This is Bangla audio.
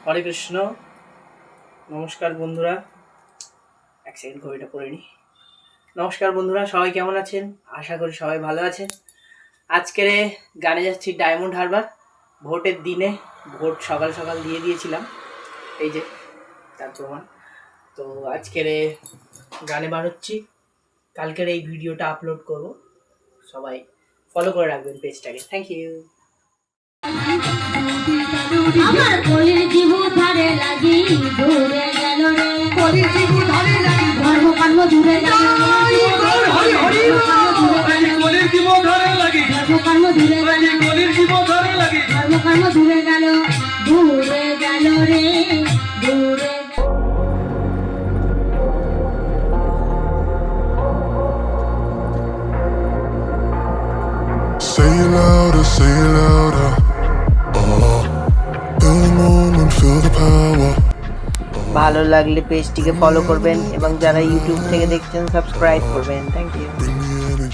হরে কৃষ্ণ। নমস্কার বন্ধুরা, এক সেকেন্ড ঘড়িটা পড়ে নি। নমস্কার বন্ধুরা, সবাই কেমন আছেন? আশা করি সবাই ভালো আছেন। আজকের গানে যাচ্ছি ডায়মন্ড হারবার। ভোটের দিনে ভোট সকাল সকাল দিয়ে দিয়েছিলাম, এই যে তার প্রমাণ। তো আজকের গানে বার হচ্ছি, কালকের এই ভিডিওটা আপলোড করব। সবাই ফলো করে রাখবেন পেজটাকে। Thank you. আমার কলির জীব ধারে লাগি দূরে গেল রে, কলির জীব ধারে লাগি ধর্ম কর্ম দূরে গেল, কলির জীব ধারে লাগি ধর্ম কর্ম দূরে গেল, কলির জীব ধারে লাগি ধর্ম কর্ম দূরে গেল, দূরে গেল রে দূরে। Say it louder, say it louder. Feel the moment, feel the power. ভালো লাগলে পেজটিকে ফলো করবেন এবং যারা ইউটিউব থেকে দেখছেন সাবস্ক্রাইব করবেন। Thank you. Bring the energy.